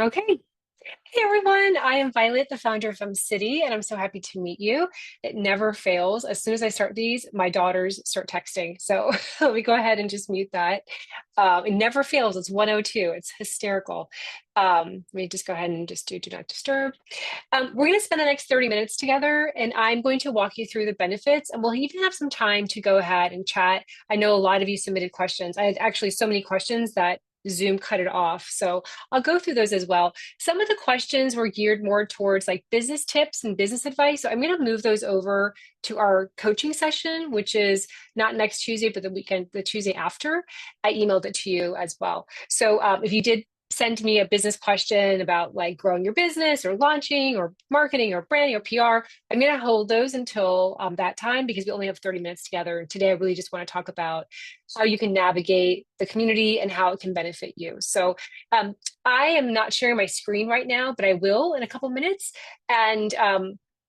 Okay. Hey everyone, I am Violet, the founder of FemCity, and I'm so happy to meet you. It never fails. As soon as I start these, my daughters start texting. So let me go ahead and just mute that. It never fails. It's 102. It's hysterical. Let me just go ahead and just do not disturb. We're going to spend the next 30 minutes together, and I'm going to walk you through the benefits, and we'll even have some time to go ahead and chat. I know a lot of you submitted questions. I had actually so many questions that Zoom cut it off. So I'll go through those as well. Some of the questions were geared more towards like business tips and business advice. So I'm going to move those over to our coaching session, which is not next Tuesday, but the Tuesday after. I emailed it to you as well. So if you did send me a business question about like growing your business or launching or marketing or branding or PR, I'm going to hold those until that time because we only have 30 minutes together. And today I really just want to talk about how you can navigate the community and how it can benefit you. So I am not sharing my screen right now, but I will in a couple minutes. And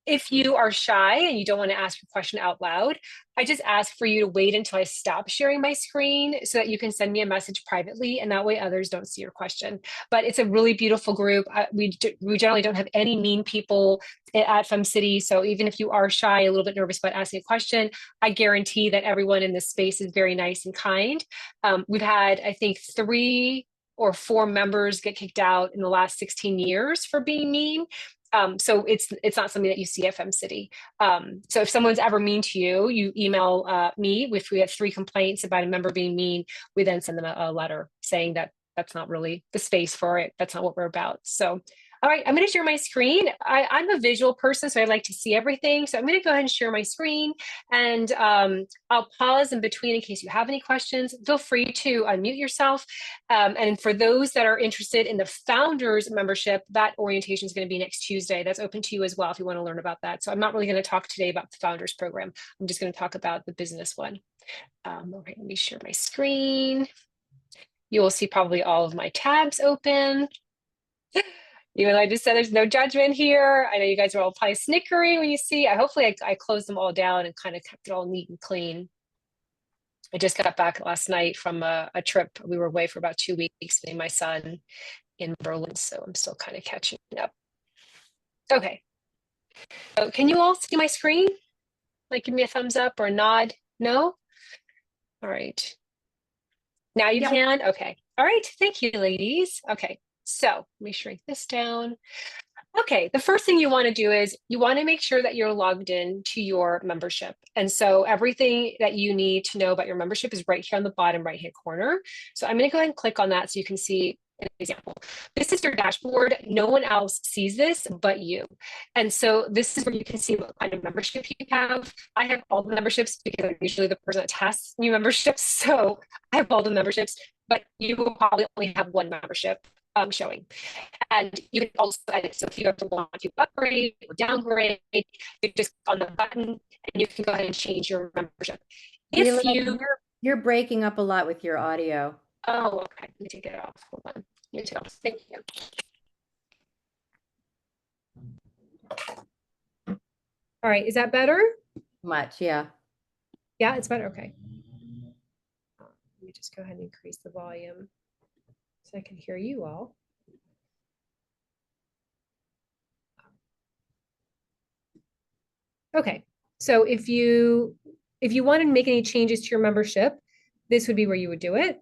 if you are shy and you don't want to ask your question out loud, I just ask for you to wait until I stop sharing my screen so that you can send me a message privately, and that way others don't see your question. But it's a really beautiful group. We generally don't have any mean people at FemCity, so even if you are shy, a little bit nervous about asking a question, I guarantee that everyone in this space is very nice and kind. We've had, I think, 3 or 4 members get kicked out in the last 16 years for being mean. So it's not something that you see at FemCity. So if someone's ever mean to you, you email me. If we have 3 complaints about a member being mean, we then send them a letter saying that that's not really the space for it. That's not what we're about. So, all right, I'm going to share my screen. I'm a visual person, so I like to see everything. So I'm going to go ahead and share my screen, and I'll pause in between in case you have any questions. Feel free to unmute yourself. And for those that are interested in the founders membership, that orientation is going to be next Tuesday. That's open to you as well if you want to learn about that. So I'm not really going to talk today about the founders program. I'm just going to talk about the business one. All right, let me share my screen. You will see probably all of my tabs open. Even though I just said there's no judgment here. I know you guys are all probably snickering when you see. Hopefully I closed them all down and kind of kept it all neat and clean. I just got back last night from a trip. We were away for about 2 weeks, me and my son in Berlin. So I'm still kind of catching up. Okay. So can you all see my screen? Like give me a thumbs up or a nod? No? All right. Now you can? Okay. All right. Thank you, ladies. Okay. So let me shrink this down. Okay, the first thing you want to do is you want to make sure that you're logged in to your membership. And so everything that you need to know about your membership is right here on the bottom right-hand corner. So I'm going to go ahead and click on that so you can see an example. This is your dashboard. No one else sees this but you. And so this is where you can see what kind of membership you have. I have all the memberships because I'm usually the person that tests new memberships. So I have all the memberships, but you will probably only have one membership showing. And you can also edit. So if you ever want to upgrade or downgrade, you just click on the button and you can go ahead and change your membership. If You're breaking up a lot with your audio. Oh, okay. Let me take it off. Hold on. You too. Thank you. All right. Is that better? Much, yeah. Yeah, it's better. Okay. Let me just go ahead and increase the volume so I can hear you all. Okay, so if you want to make any changes to your membership, this would be where you would do it.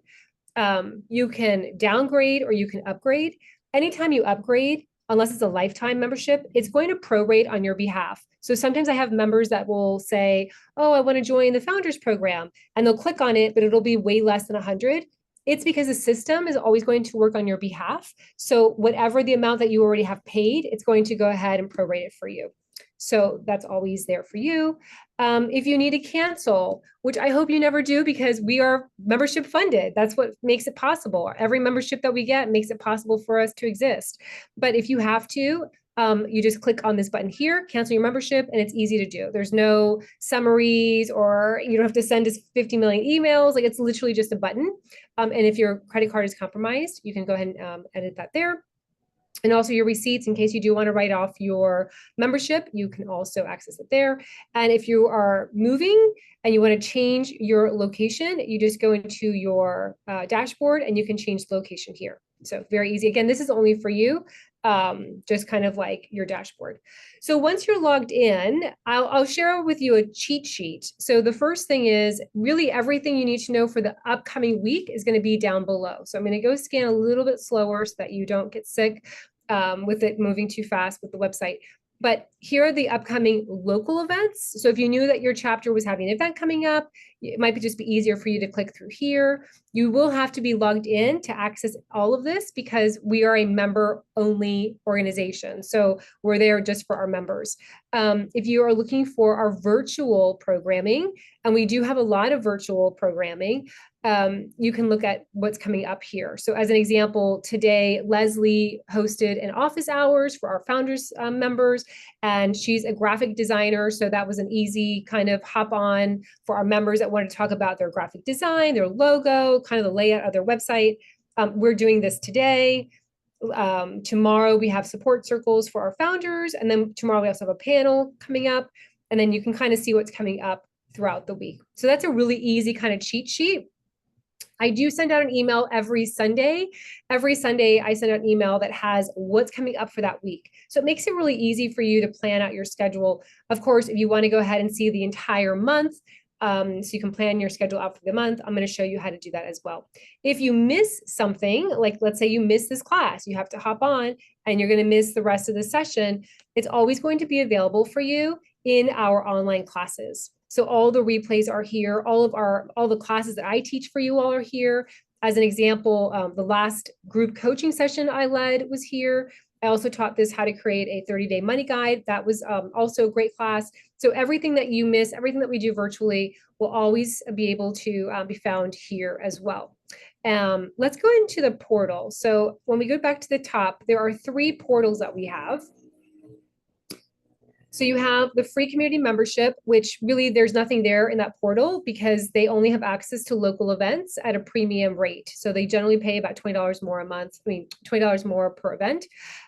You can downgrade or you can upgrade. Anytime you upgrade, unless it's a lifetime membership, it's going to prorate on your behalf. So sometimes I have members that will say, oh, I want to join the founders program, and they'll click on it, but it'll be way less than 100. It's because the system is always going to work on your behalf. So whatever the amount that you already have paid, it's going to go ahead and prorate it for you. So that's always there for you. If you need to cancel, which I hope you never do because we are membership funded. That's what makes it possible. Every membership that we get makes it possible for us to exist. But if you have to, you just click on this button here, cancel your membership, and it's easy to do. There's no summaries or you don't have to send us 50 million emails. Like it's literally just a button. And if your credit card is compromised, you can go ahead and edit that there. And also your receipts, in case you do want to write off your membership, you can also access it there. And if you are moving and you want to change your location, you just go into your dashboard and you can change the location here. So very easy. Again, this is only for you, just kind of like your dashboard. So once you're logged in, I'll share with you a cheat sheet. So the first thing is really everything you need to know for the upcoming week is going to be down below. So I'm going to go scan a little bit slower so that you don't get sick with it moving too fast with the website. But here are the upcoming local events. So if you knew that your chapter was having an event coming up, it might just be easier for you to click through here. You will have to be logged in to access all of this because we are a member-only organization. So we're there just for our members. If you are looking for our virtual programming, and we do have a lot of virtual programming, you can look at what's coming up here. So as an example, today, Leslie hosted an office hours for our founders members, and she's a graphic designer. So that was an easy kind of hop on for our members that want to talk about their graphic design, their logo, kind of the layout of their website. We're doing this today. Tomorrow we have support circles for our founders. And then tomorrow we also have a panel coming up. And then you can kind of see what's coming up throughout the week. So that's a really easy kind of cheat sheet. I do send out an email every Sunday. Every Sunday, I send out an email that has what's coming up for that week. So it makes it really easy for you to plan out your schedule. Of course, if you want to go ahead and see the entire month, so you can plan your schedule out for the month, I'm going to show you how to do that as well. If you miss something, like let's say you miss this class, you have to hop on and you're going to miss the rest of the session, it's always going to be available for you in our online classes. So all the replays are here. All the classes that I teach for you all are here. As an example, the last group coaching session I led was here. I also taught this how to create a 30-day money guide. That was also a great class. So everything that you miss, everything that we do virtually will always be able to be found here as well. Let's go into the portal. So when we go back to the top, there are 3 portals that we have. So you have the free community membership, which really there's nothing there in that portal because they only have access to local events at a premium rate. So they generally pay about $20 more a month. I mean, $20 more per event.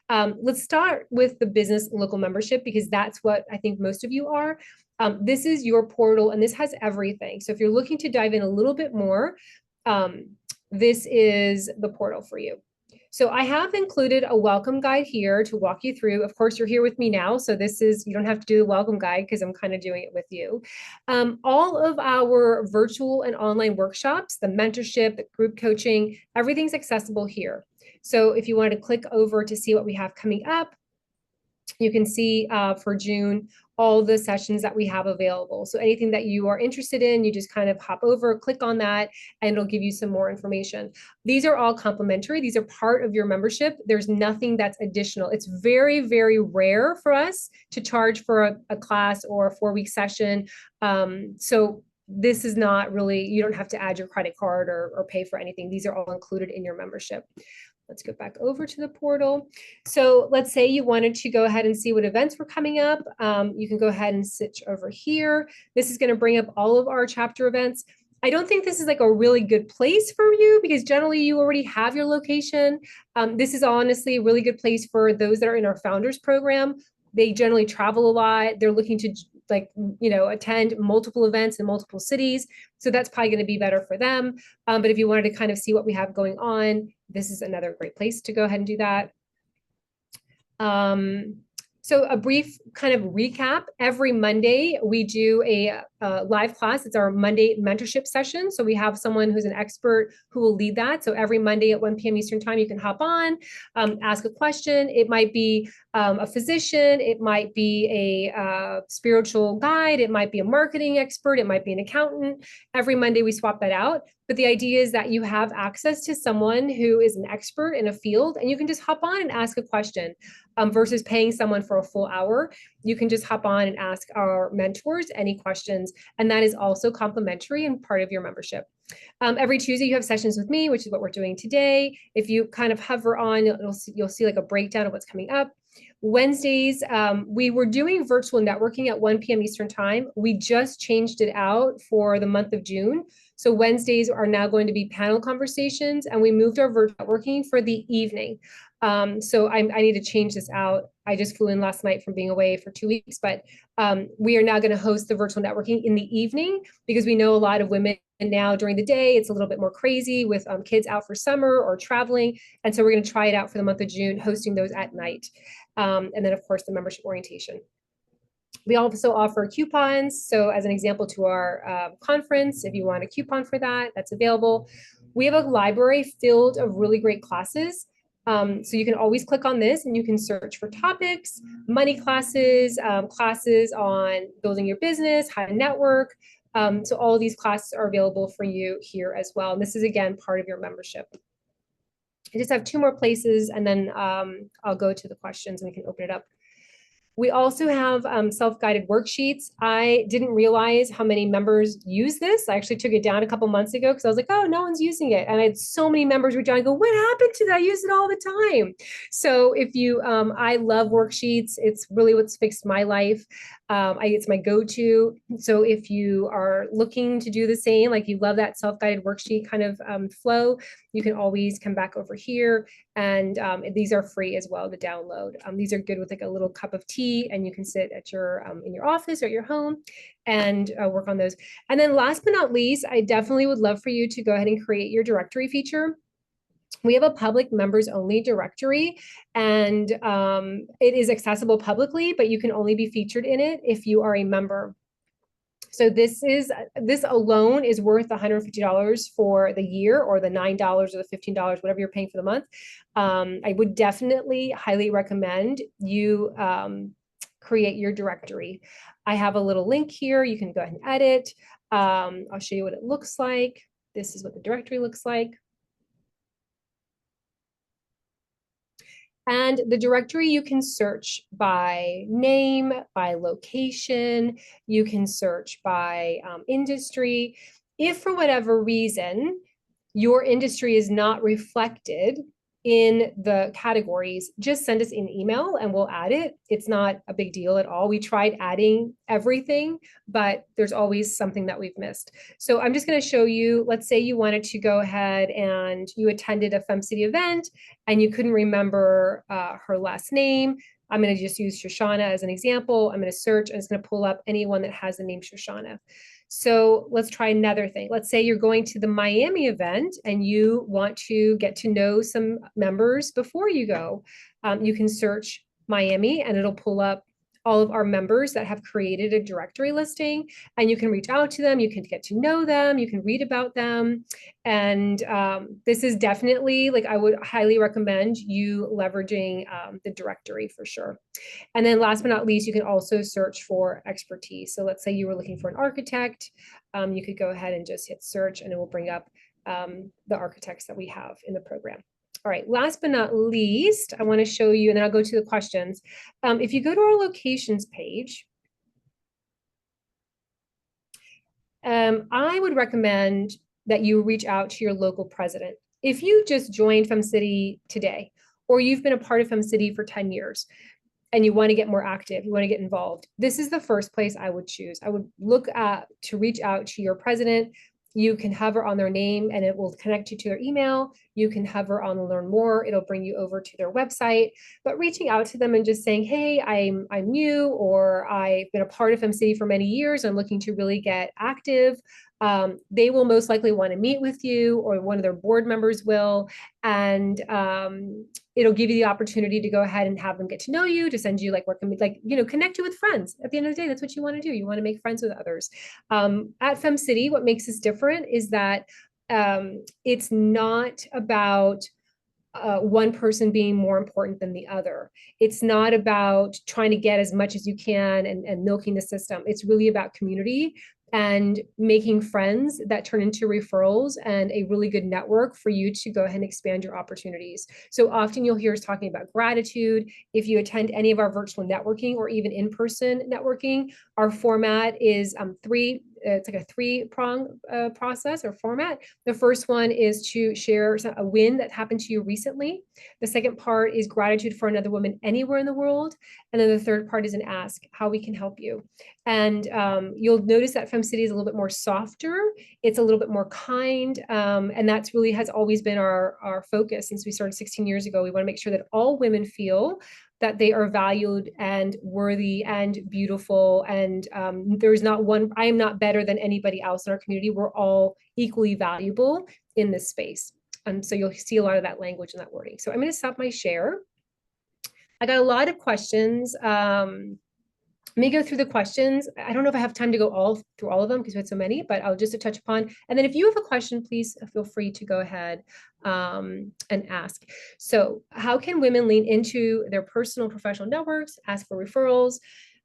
Let's start with the business local membership because that's what I think most of you are. This is your portal and this has everything. So if you're looking to dive in a little bit more, this is the portal for you. So I have included a welcome guide here to walk you through. Of course, you're here with me now. So this is, you don't have to do the welcome guide because I'm kind of doing it with you. All of our virtual and online workshops, the mentorship, the group coaching, everything's accessible here. So if you want to click over to see what we have coming up, you can see for June, all the sessions that we have available. So anything that you are interested in, you just kind of hop over, click on that, and it'll give you some more information. These are all complimentary. These are part of your membership. There's nothing that's additional. It's very, very rare for us to charge for a class or a 4-week session. So this is not really, you don't have to add your credit card or pay for anything. These are all included in your membership. Let's go back over to the portal. So let's say you wanted to go ahead and see what events were coming up. You can go ahead and switch over here. This is going to bring up all of our chapter events. I don't think this is like a really good place for you because generally you already have your location. This is honestly a really good place for those that are in our founders program. They generally travel a lot. They're looking to attend multiple events in multiple cities. So that's probably going to be better for them. But if you wanted to kind of see what we have going on, this is another great place to go ahead and do that. So a brief kind of recap. Every Monday, we do a live class. It's our Monday mentorship session. So we have someone who's an expert who will lead that. So every Monday at 1 p.m. Eastern time, you can hop on, ask a question. It might be a physician. It might be a spiritual guide. It might be a marketing expert. It might be an accountant. Every Monday, we swap that out. But the idea is that you have access to someone who is an expert in a field, and you can just hop on and ask a question versus paying someone for a full hour. You can just hop on and ask our mentors any questions, and that is also complimentary and part of your membership. Every Tuesday, you have sessions with me, which is what we're doing today. If you kind of hover on, you'll see like a breakdown of what's coming up. Wednesdays, we were doing virtual networking at 1 p.m. Eastern time. We just changed it out for the month of June. So Wednesdays are now going to be panel conversations, and we moved our virtual networking for the evening. So I need to change this out. I just flew in last night from being away for 2 weeks, but we are now going to host the virtual networking in the evening because we know a lot of women now during the day, it's a little bit more crazy with kids out for summer or traveling. And so we're going to try it out for the month of June, hosting those at night. And then, of course, the membership orientation. We also offer coupons. So as an example to our conference, if you want a coupon for that, that's available. We have a library filled of really great classes. So you can always click on this and you can search for topics, money classes, classes on building your business, how to network. So all of these classes are available for you here as well. And this is, again, part of your membership. I just have two more places and then I'll go to the questions and we can open it up. We also have self-guided worksheets. I didn't realize how many members use this. I actually took it down a couple months ago because I was like, oh, no one's using it. And I had so many members reach out and go, what happened to that? I use it all the time. So if you, I love worksheets. It's really what's fixed my life. It's my go-to. So if you are looking to do the same, like you love that self-guided worksheet kind of flow, you can always come back over here. And these are free as well to download. These are good with like a little cup of tea, and you can sit at your in your office or at your home and work on those. And then last but not least, I definitely would love for you to go ahead and create your directory feature. We have a public members only directory, and it is accessible publicly, but you can only be featured in it if you are a member. So this alone is worth $150 for the year, or the $9 or the $15, whatever you're paying for the month. I would definitely highly recommend you create your directory. I have a little link here. You can go ahead and edit. I'll show you what it looks like. This is what the directory looks like. And the directory, you can search by name, by location, you can search by industry. If for whatever reason your industry is not reflected in the categories, just send us an email and we'll add it. It's not a big deal at all. We tried adding everything, but there's always something that we've missed. So I'm just going to show you, let's say you wanted to go ahead and you attended a FemCity event and you couldn't remember her last name. I'm going to just use Shoshana as an example. I'm going to search and it's going to pull up anyone that has the name Shoshana. So let's try another thing. Let's say you're going to the Miami event and you want to get to know some members before you go. You can search Miami and it'll pull up all of our members that have created a directory listing, and you can reach out to them. You can get to know them. You can read about them. And this is definitely, like, I would highly recommend you leveraging the directory for sure. And then last but not least, you can also search for expertise. So let's say you were looking for an architect. You could go ahead and just hit search and it will bring up the architects that we have in the program. All right, last but not least, I want to show you, and then I'll go to the questions. If you go to our locations page, I would recommend that you reach out to your local president. If you just joined FemCity today, or you've been a part of FemCity for 10 years, and you want to get more active, you want to get involved, this is the first place I would choose. I would look to reach out to your president. You can hover on their name and it will connect you to their email. You can hover on learn more. It'll bring you over to their website. But reaching out to them and just saying, hey, I'm new, or I've been a part of FemCity for many years. I'm looking to really get active. They will most likely want to meet with you, or one of their board members will. And it'll give you the opportunity to go ahead and have them get to know you, to send you like connect you with friends. At the end of the day, that's what you want to do. You want to make friends with others. At FemCity, what makes us different is that it's not about one person being more important than the other. It's not about trying to get as much as you can and milking the system. It's really about community and making friends that turn into referrals and a really good network for you to go ahead and expand your opportunities. So often you'll hear us talking about gratitude. If you attend any of our virtual networking or even in-person networking, our format is three it's like a three-prong process or format. The first one is to share a win that happened to you recently. The second part is gratitude for another woman anywhere in the world. And then the third part is an ask, how we can help you. And you'll notice that FemCity is a little bit more softer. It's a little bit more kind. And that's really has always been our focus since we started 16 years ago. We want to make sure that all women feel that they are valued and worthy and beautiful. And there's not one, I am not better than anybody else in our community. We're all equally valuable in this space. So you'll see a lot of that language and that wording. So I'm going to stop my share. I got a lot of questions. Let me go through the questions. I don't know if I have time to go through all of them because we had so many, but I'll just touch upon. And then if you have a question, please feel free to go ahead and ask. So how can women lean into their personal professional networks, ask for referrals,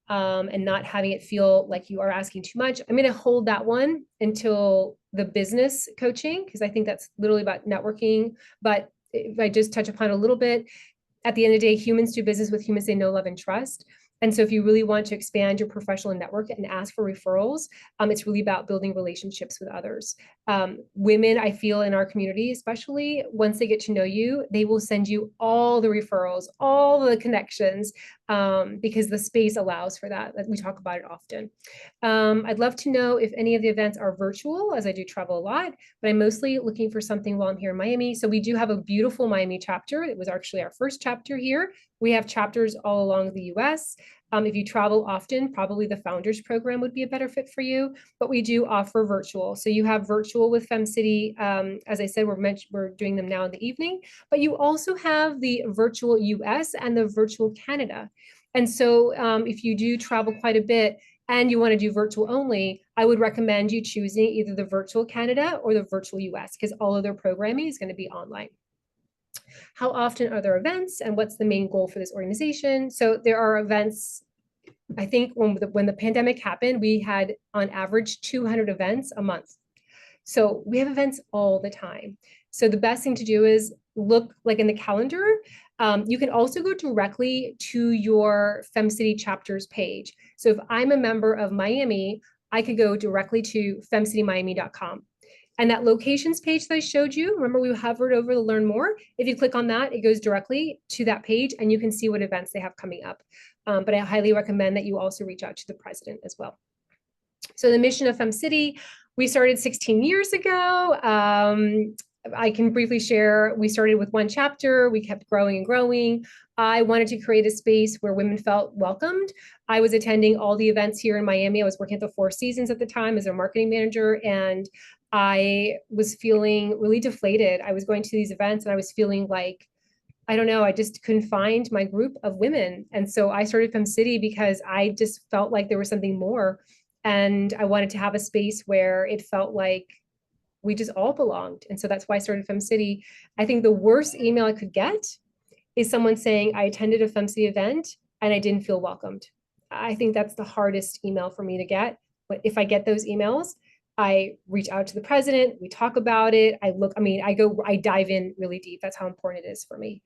and not having it feel like you are asking too much? I'm going to hold that one until the business coaching, because I think that's literally about networking. But if I just touch upon a little bit, at the end of the day, humans do business with humans they know, love, and trust. And so if you really want to expand your professional network and ask for referrals, it's really about building relationships with others. Women, I feel in our community, especially once they get to know you, they will send you all the referrals, all the connections, because the space allows for that. We talk about it often. I'd love to know if any of the events are virtual, as I do travel a lot, but I'm mostly looking for something while I'm here in Miami. So we do have a beautiful Miami chapter. It was actually our first chapter here. We have chapters all along the US. If you travel often, probably the Founders Program would be a better fit for you, but we do offer virtual. So you have virtual with FemCity. As I said, we're doing them now in the evening, but you also have the virtual US and the virtual Canada. And so if you do travel quite a bit and you want to do virtual only, I would recommend you choosing either the virtual Canada or the virtual US, because all of their programming is going to be online. How often are there events and what's the main goal for this organization? So there are events. I think when the pandemic happened, we had on average 200 events a month. So we have events all the time. So the best thing to do is look like in the calendar. You can also go directly to your FemCity chapters page. So if I'm a member of Miami, I could go directly to femcitymiami.com. And that locations page that I showed you, remember we hovered over to learn more. If you click on that, it goes directly to that page and you can see what events they have coming up. But I highly recommend that you also reach out to the president as well. So the mission of FemCity, we started 16 years ago. I can briefly share, we started with one chapter, we kept growing and growing. I wanted to create a space where women felt welcomed. I was attending all the events here in Miami. I was working at the Four Seasons at the time as a marketing manager, and I was feeling really deflated. I was going to these events and I was feeling like, I don't know, I just couldn't find my group of women. And so I started FemCity because I just felt like there was something more. And I wanted to have a space where it felt like we just all belonged. And so that's why I started FemCity. I think the worst email I could get is someone saying, I attended a FemCity event and I didn't feel welcomed. I think that's the hardest email for me to get. But if I get those emails, I reach out to the president, we talk about it. I dive in really deep. That's how important it is for me.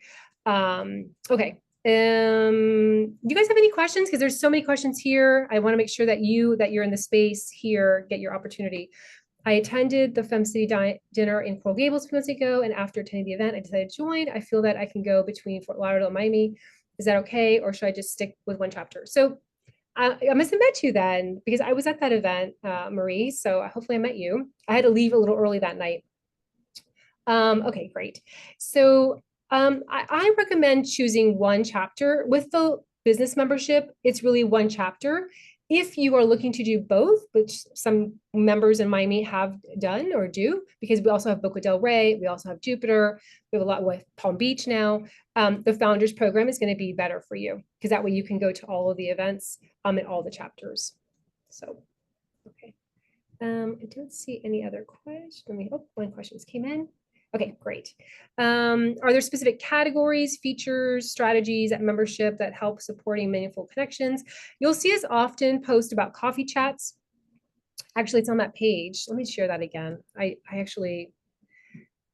Okay. Do you guys have any questions? Because there's so many questions here. I want to make sure that you're in the space here, get your opportunity. I attended the FemCity dinner in Coral Gables a few months ago, and after attending the event, I decided to join. I feel that I can go between Fort Lauderdale and Miami. Is that okay? Or should I just stick with one chapter? So I must have met you then because I was at that event, Marie. So hopefully I met you. I had to leave a little early that night. Okay, great. So I recommend choosing one chapter. With the business membership, it's really one chapter. If you are looking to do both, which some members in Miami have done or do, because we also have Boca del Rey, we also have Jupiter, we have a lot with Palm Beach now. The Founders Program is going to be better for you because that way you can go to all of the events in all the chapters. So, okay. I don't see any other questions. One question came in. Okay, great. Are there specific categories, features, strategies at membership that help supporting meaningful connections? You'll see us often post about coffee chats. Actually, it's on that page. Let me share that again. I actually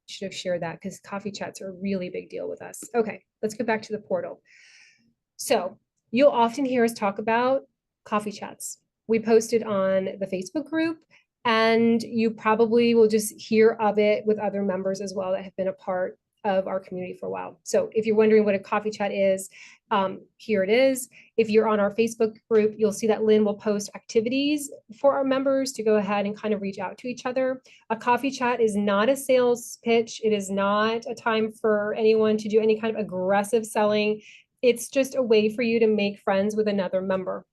should have shared that because coffee chats are a really big deal with us. Okay, let's go back to the portal. So you'll often hear us talk about coffee chats. We post it on the Facebook group, and you probably will just hear of it with other members as well that have been a part of our community for a while. So if you're wondering what a coffee chat is, here it is. If you're on our Facebook group, you'll see that Lynn will post activities for our members to go ahead and kind of reach out to each other. A coffee chat is not a sales pitch. It is not a time for anyone to do any kind of aggressive selling. It's just a way for you to make friends with another member.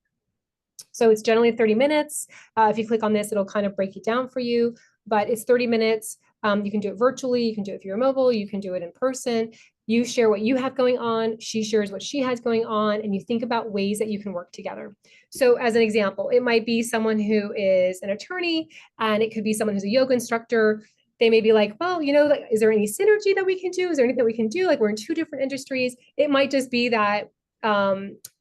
So it's generally 30 minutes. If you click on this, it'll kind of break it down for you, but it's 30 minutes. You can do it virtually. You can do it through your mobile. You can do it in person. You share what you have going on. She shares what she has going on, and you think about ways that you can work together. So as an example, it might be someone who is an attorney, and it could be someone who's a yoga instructor. They may be like, well, like, is there any synergy that we can do? Is there anything that we can do? Like, we're in two different industries. It might just be that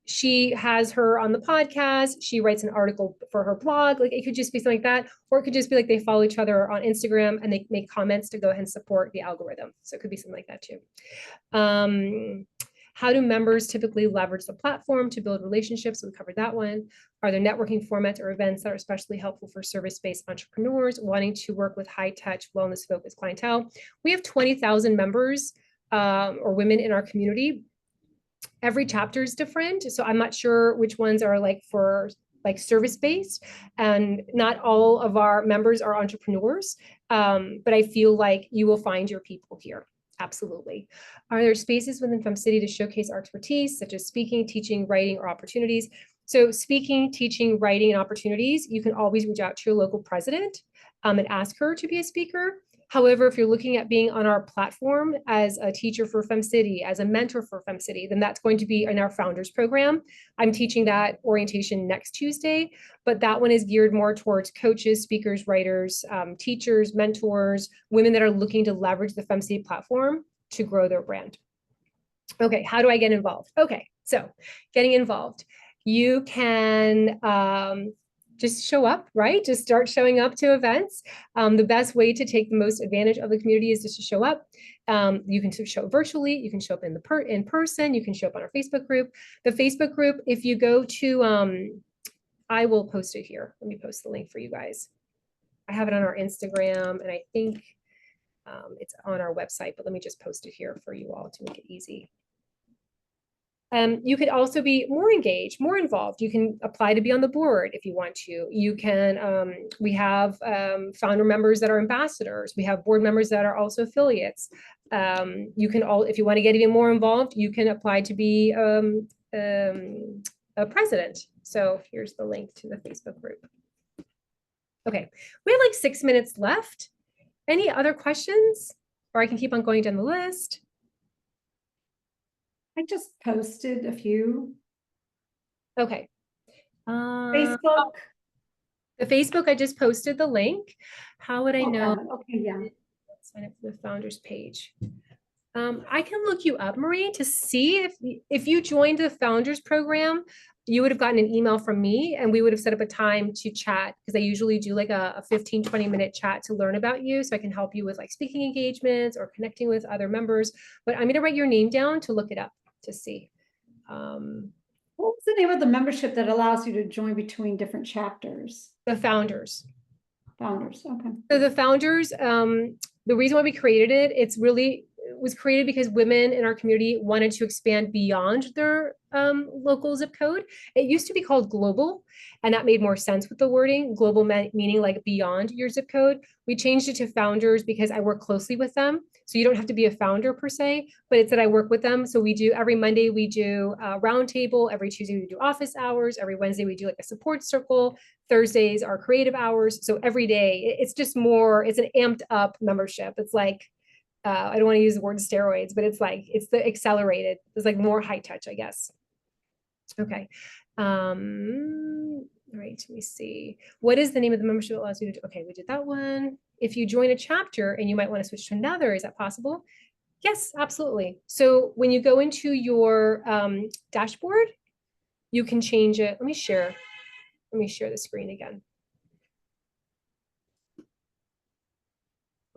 she has her on the podcast, she writes an article for her blog. Like, it could just be something like that, or it could just be like they follow each other on Instagram and they make comments to go ahead and support the algorithm. So it could be something like that too. How do members typically leverage the platform to build relationships? So we covered that one. Are there networking formats or events that are especially helpful for service-based entrepreneurs wanting to work with high-touch, wellness-focused clientele? We have 20,000 members or women in our community. Every chapter is different, so I'm not sure which ones are like for like service-based, and not all of our members are entrepreneurs, but I feel like you will find your people here. Absolutely. Are there spaces within FemCity to showcase our expertise, such as speaking, teaching, writing, or opportunities? So speaking, teaching, writing, and opportunities, you can always reach out to your local president and ask her to be a speaker. However, if you're looking at being on our platform as a teacher for FemCity, as a mentor for FemCity, then that's going to be in our founders program. I'm teaching that orientation next Tuesday, but that one is geared more towards coaches, speakers, writers, teachers, mentors, women that are looking to leverage the FemCity platform to grow their brand. Okay, how do I get involved? Okay, so getting involved. You can just show up, right? Just start showing up to events. The best way to take the most advantage of the community is just to show up. You can show up virtually, you can show up in person, you can show up on our Facebook group. The Facebook group, if you go to, I will post it here. Let me post the link for you guys. I have it on our Instagram, and I think it's on our website, but let me just post it here for you all to make it easy. You could also be more engaged, more involved. You can apply to be on the board if you want to. You can, we have founder members that are ambassadors. We have board members that are also affiliates. You can if you want to get even more involved, you can apply to be a president. So here's the link to the Facebook group. Okay, we have like 6 minutes left. Any other questions? Or I can keep on going down the list. I just posted a few. Okay. Facebook. The Facebook, I just posted the link. How would I know? Okay, yeah. Sign up for the founders page. I can look you up, Marie, to see if you joined the founders program, you would have gotten an email from me and we would have set up a time to chat, because I usually do like a 15-20 minute chat to learn about you, so I can help you with like speaking engagements or connecting with other members. But I'm going to write your name down to look it up to see. What was the name of the membership that allows you to join between different chapters? The founders. Founders, okay. So the founders, the reason why we created it, it was created because women in our community wanted to expand beyond their local zip code. It used to be called global, and that made more sense with the wording. Global meaning like beyond your zip code. We changed it to founders because I work closely with them. So you don't have to be a founder per se, but it's that I work with them. So we do every Monday, we do a roundtable. Every Tuesday, we do office hours. Every Wednesday, we do like a support circle. Thursdays are creative hours. So every day, it's just more, it's an amped up membership. It's like, I don't want to use the word steroids, but it's like, it's the accelerated. It's like more high touch, I guess. Okay. All right, let me see. What is the name of the membership that allows you to do? Okay, we did that one. If you join a chapter and you might want to switch to another, is that possible? Yes, absolutely. So when you go into your dashboard, you can change it. Let me share the screen again.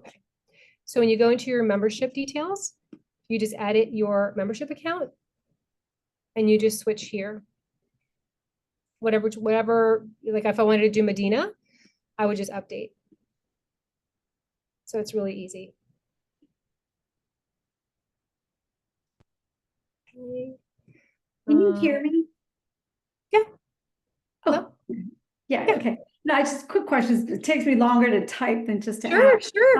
Okay. So when you go into your membership details, you just edit your membership account and you just switch here. whatever, like if I wanted to do Medina, I would just update. So it's really easy. Okay. Can you hear me? Yeah. Oh, yeah, Yeah. okay. No, it's just quick questions. It takes me longer to type than just to Sure, ask. sure.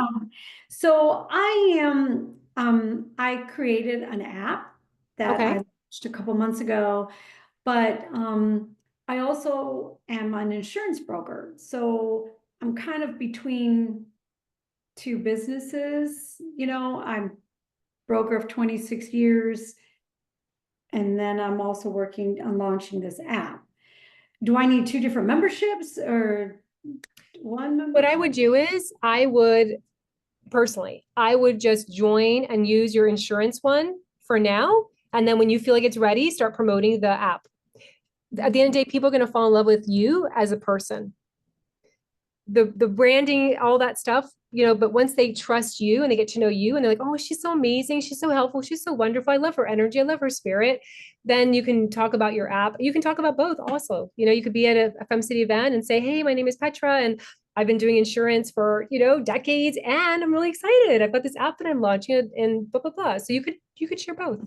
So I created an app that I Okay. launched a couple months ago, but I also am an insurance broker. So I'm kind of between two businesses. I'm broker of 26 years, and then I'm also working on launching this app. Do I need two different memberships or one What I membership? would do is I would just join and use your insurance one for now. And then when you feel like it's ready, start promoting the app. At the end of the day, people are going to fall in love with you as a person. The branding, all that stuff, but once they trust you and they get to know you and they're like, oh, she's so amazing, she's so helpful, she's so wonderful, I love her energy, I love her spirit, then you can talk about your app. You can talk about both also. You could be at a FemCity event and say, hey, my name is Petra and I've been doing insurance for decades and I'm really excited, I've got this app that I'm launching and blah blah blah. So you could share both.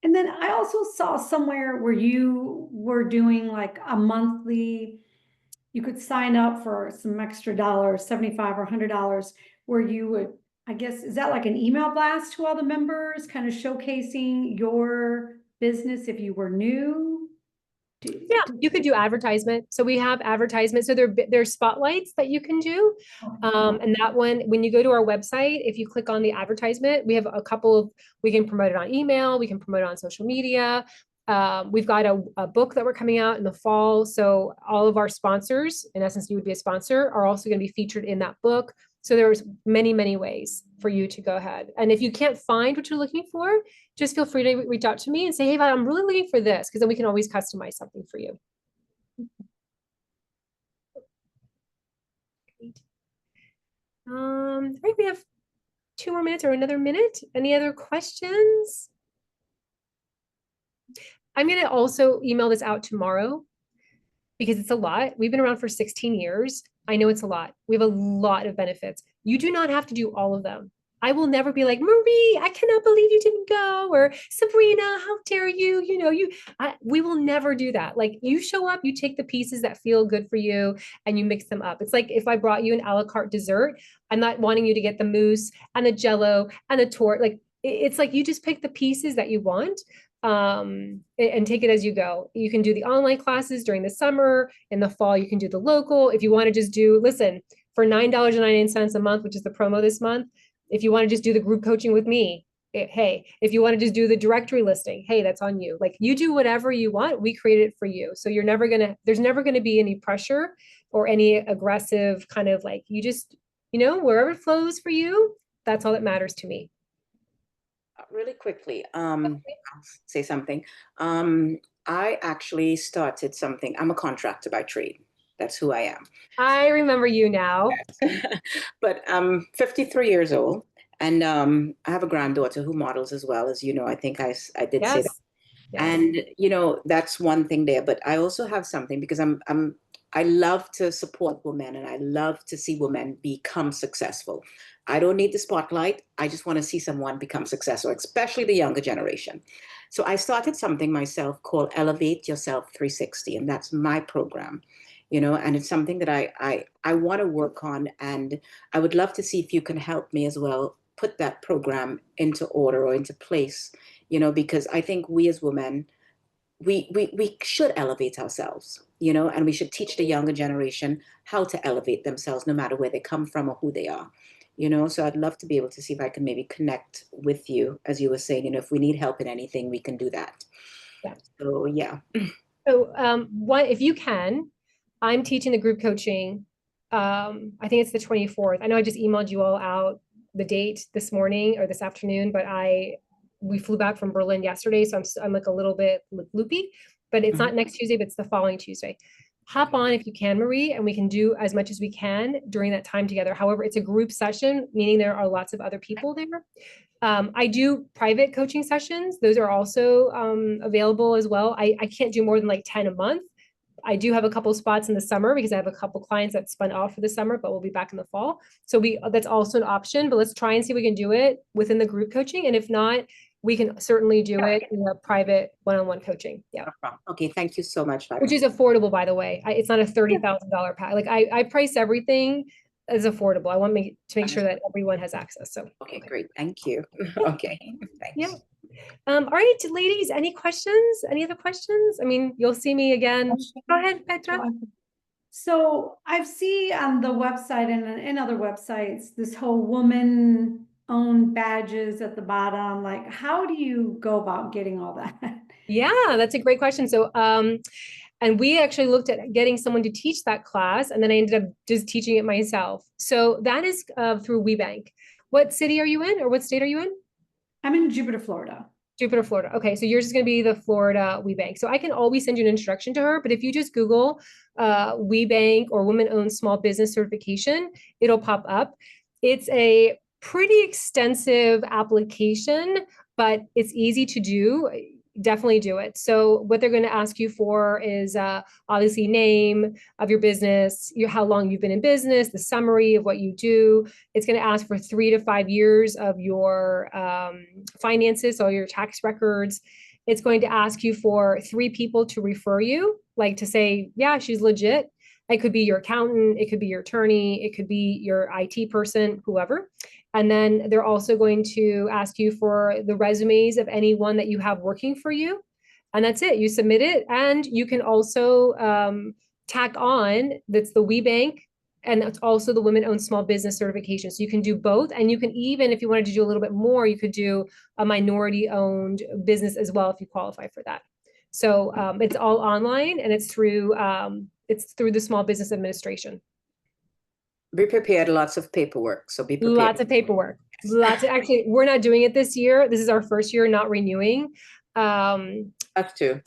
And then I also saw somewhere where you were doing like a monthly, you could sign up for some extra dollars, 75 or $100, where you would, I guess, is that like an email blast to all the members, kind of showcasing your business if you were new? Yeah, you could do advertisement. So we have advertisement. So there's spotlights that you can do. And that one, when you go to our website, if you click on the advertisement, we have a couple of, we can promote it on email, we can promote it on social media. We've got a book that we're coming out in the fall. So all of our sponsors, in essence, you would be a sponsor, are also going to be featured in that book. So there's many, many ways for you to go ahead. And if you can't find what you're looking for, just feel free to reach out to me and say, hey, I'm really looking for this, because then we can always customize something for you. Great. I think we have 2 more minutes or another minute. Any other questions? I'm going to also email this out tomorrow because it's a lot. We've been around for 16 years. I know it's a lot. We have a lot of benefits. You do not have to do all of them. I will never be like, Marie, I cannot believe you didn't go, or Sabrina, how dare you? We will never do that. Like, you show up, you take the pieces that feel good for you and you mix them up. It's like if I brought you an a la carte dessert, I'm not wanting you to get the mousse and the jello and the torte. Like, it's like you just pick the pieces that you want, and take it as you go. You can do the online classes during the summer. In the fall, you can do the local. If you want to just listen, for $9.99 a month, which is the promo this month, if you want to just do the group coaching with me, hey, if you want to just do the directory listing, hey, that's on you. Like, you do whatever you want. We created it for you. So there's never going to be any pressure or any aggressive kind of, like, you just, wherever it flows for you, that's all that matters to me. Really quickly, I'll say something. I actually started something. I'm a contractor by trade. That's who I am. I remember you now. But I'm 53 years old, and I have a granddaughter who models as well, as you know. I think I did say that. Yes. Yes. And that's one thing there. But I also have something because I love to support women and I love to see women become successful. I don't need the spotlight. I just want to see someone become successful, especially the younger generation. So I started something myself called Elevate Yourself 360, and that's my program. And it's something that I want to work on, and I would love to see if you can help me as well put that program into order or into place, because I think we as women, we should elevate ourselves, and we should teach the younger generation how to elevate themselves no matter where they come from or who they are. So I'd love to be able to see if I can maybe connect with you, as you were saying, if we need help in anything, we can do that. Yeah. So yeah. So if you can, I'm teaching the group coaching. I think it's the 24th. I know I just emailed you all out the date this morning or this afternoon, but we flew back from Berlin yesterday, so I'm like a little bit loopy, but it's not next Tuesday, but it's the following Tuesday. hop on if you can, Marie, and we can do as much as we can during that time together. However, it's a group session, meaning there are lots of other people there. I do private coaching sessions. Those are also available as well. I can't do more than like 10 a month. I do have a couple spots in the summer because I have a couple clients that spun off for the summer, but we'll be back in the fall. So that's also an option, but let's try and see if we can do it within the group coaching. And if not, we can certainly do it in a private one-on-one coaching. Yeah. No problem. Okay, thank you so much, Which is affordable, by the way. It's not a $30,000 pack. Like I price everything as affordable. I want to make sure that everyone has access. So Okay, great. Thank you. Okay, thanks. yeah. All right, ladies, any questions? Any other questions? I mean, you'll see me again. Go ahead, Petra. So I see on the website and in other websites, this whole woman-owned badges at the bottom. Like, how do you go about getting all that? Yeah, that's a great question. So, and we actually looked at getting someone to teach that class, and then I ended up just teaching it myself. So that is through WeBank. What city are you in, or what state are you in? I'm in Jupiter, Florida. Jupiter, Florida. Okay, so yours is going to be the Florida WeBank. So I can always send you an introduction to her, but if you just Google WeBank or Women-Owned Small Business Certification, it'll pop up. It's a pretty extensive application, but it's easy to do. Definitely do it. So what they're going to ask you for is obviously name of your business, how long you've been in business, the summary of what you do. It's going to ask for 3 to 5 years of your finances, all your tax records. It's going to ask you for 3 people to refer you, like to say, yeah, she's legit. It could be your accountant, it could be your attorney, it could be your IT person, whoever. And then they're also going to ask you for the resumes of anyone that you have working for you. And that's it. You submit it. And you can also tack on, that's the WeBank, and that's also the Women-Owned Small Business Certification. So you can do both. And you can even, if you wanted to do a little bit more, you could do a minority-owned business as well if you qualify for that. So it's all online, and it's through the Small Business Administration. Be prepared, lots of paperwork. So be prepared. Lots of paperwork. Actually, we're not doing it this year. This is our first year not renewing. Have to.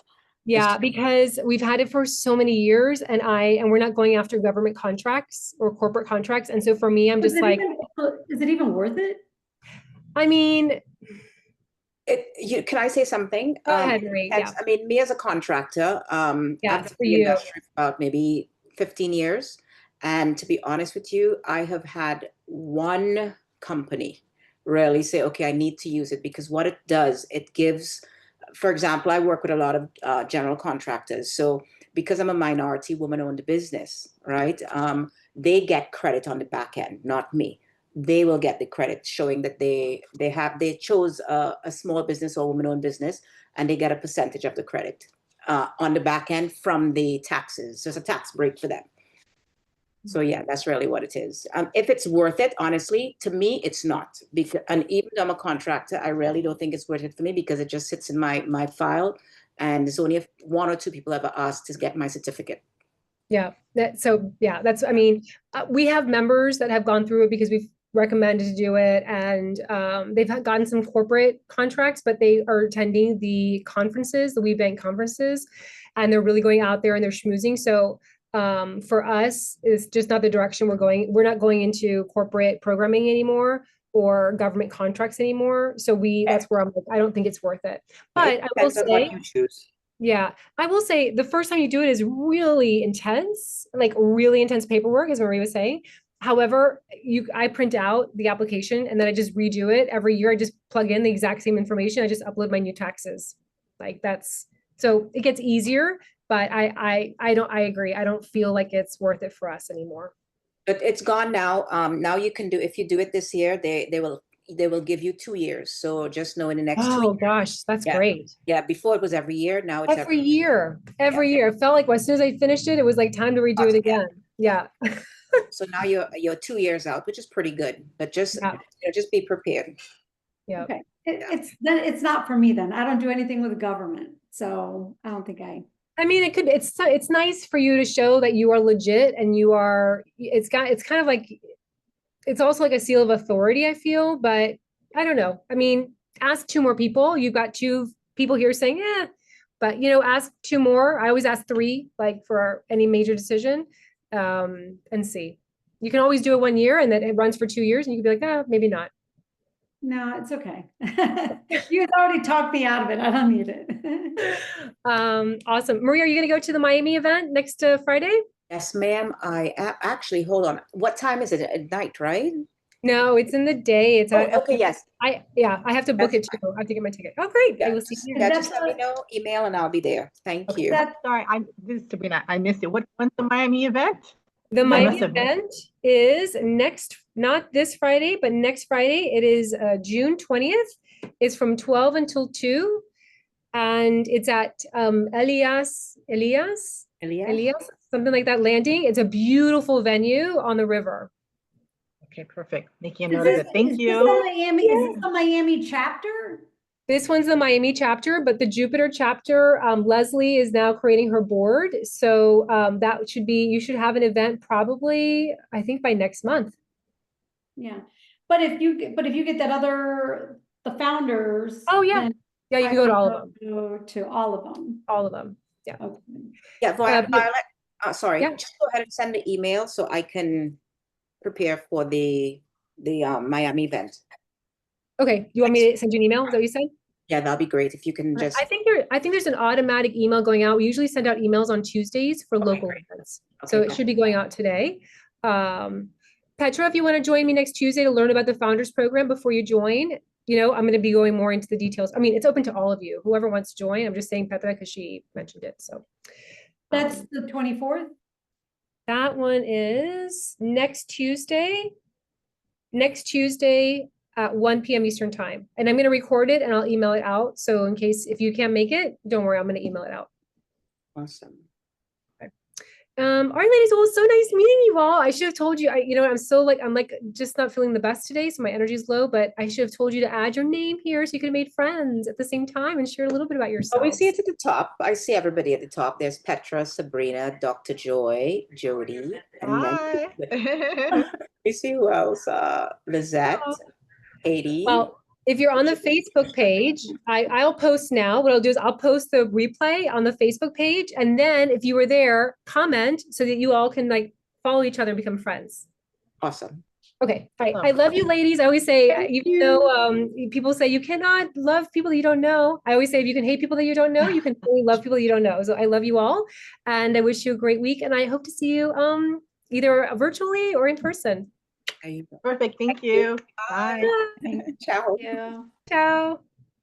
Yeah, because we've had it for so many years, and we're not going after government contracts or corporate contracts. And so for me, I'm just like, is it even worth it? I mean, can I say something? Go ahead, Marie. Yeah. I mean, me as a contractor, Yeah, I've it's been for in the you. industry for about maybe 15 years. And to be honest with you, I have had one company really say, okay, I need to use it, because what it does, it gives, for example, I work with a lot of general contractors. So because I'm a minority woman-owned business, right? They get credit on the back end, not me. They will get the credit showing that they chose a small business or woman-owned business, and they get a percentage of the credit on the back end from the taxes. So it's a tax break for them. So yeah, that's really what it is. If it's worth it, honestly, to me, it's not. And even though I'm a contractor, I really don't think it's worth it for me, because it just sits in my file, and there's only 1 or 2 people ever asked to get my certificate. Yeah. I mean, we have members that have gone through it because we've recommended to do it, and they've gotten some corporate contracts, but they are attending the conferences, the WeBank conferences, and they're really going out there and they're schmoozing. So for us, it's just not the direction we're going. We're not going into corporate programming anymore or government contracts anymore. So that's where I'm like, I don't think it's worth it. But I will say, what you choose. Yeah, I will say the first time you do it is really intense, like really intense paperwork, as Marie was saying. However, I print out the application and then I just redo it every year. I just plug in the exact same information. I just upload my new taxes. Like so it gets easier, but I agree. I don't feel like it's worth it for us anymore. But it's gone now. Now you can do, if you do it this year, they will give you 2 years. So just know in the next 2 years. Oh gosh, that's great. Yeah, before it was every year. Now it's every year. Every year. It felt like as soon as I finished it, it was like time to redo it again. Yeah. So now you're 2 years out, which is pretty good. But just be prepared. Yeah. Okay. It's not for me then. I don't do anything with the government, so I don't think I mean, it's nice for you to show that you are legit, and it's kind of like, it's also like a seal of authority, I feel, but I don't know. I mean, ask 2 more people. You've got 2 people here saying, But ask 2 more. I always ask 3, like for any major decision, and see. You can always do it 1 year and then it runs for 2 years and you can be like, ah, maybe not. No, it's okay. You had already talked me out of it. I don't need it. Awesome. Maria, are you going to go to the Miami event next Friday? Yes, ma'am. Actually, hold on. What time is it? At night, right? No, it's in the day. It's Oh, okay, yes. I have to book That's it too. I have to get my ticket. Oh, great. I Yeah, will see you. yeah, That's just let me a- know, email, and I'll be there. Thank Okay. you. That, Sorry, this is Sabrina. I missed it. When's the Miami event? The I Miami must have missed event is not this Friday, but next Friday. It is June 20th. It's from 12 until 2. And it's at Elias, Elias? something like that landing. It's a beautiful venue on the river. Okay, perfect. Making a is note of this, it. Thank is this you. the Miami, is this the Miami chapter? This one's the Miami chapter, but the Jupiter chapter, Leslie is now creating her board. So that should be, you should have an event probably, I think by next month. Yeah. But if you get that other, the founders. Oh, yeah. then Yeah, you I can go to would all of them. go to all of them. All of them. Yeah. Okay. Yeah, but- Violet, sorry, Yeah. just go ahead and send the email so I can prepare for the Miami event. Okay. You want me to send you an email? Is that what you said? Yeah, that'll be great if you can just. I think there's an automatic email going out. We usually send out emails on Tuesdays for Okay, local great. events. Okay, So it cool. should be going out today. Petra, if you want to join me next Tuesday to learn about the Founders Program before you join, I'm going to be going more into the details. I mean, it's open to all of you, whoever wants to join. I'm just saying Petra because she mentioned it. So That's the 24th. that one is next Tuesday. Next Tuesday at 1 p.m. Eastern time. And I'm going to record it and I'll email it out. So in case if you can't make it, don't worry, I'm going to email it out. Awesome. All right, ladies. Well, it was so nice meeting you all. I should have told you. I'm like just not feeling the best today, so my energy is low. But I should have told you to add your name here so you could have made friends at the same time and share a little bit about Oh, yourself. we see it at the top. I see everybody at the top. There's Petra, Sabrina, Dr. Joy, Jody, and then Hi. we see who else? Lizette, Katie. Well, if you're on the Facebook page, I'll post now. What I'll do is I'll post the replay on the Facebook page, and then if you were there, comment so that you all can like follow each other and become friends. Awesome. Okay. All right. I love you, ladies. I always say, even though people say you cannot love people that you don't know, I always say if you can hate people that you don't know, you can only love people that you don't know. So I love you all, and I wish you a great week, and I hope to see you either virtually or in person. There you go. Perfect. Thank you. Bye. Ciao. Yeah. Ciao.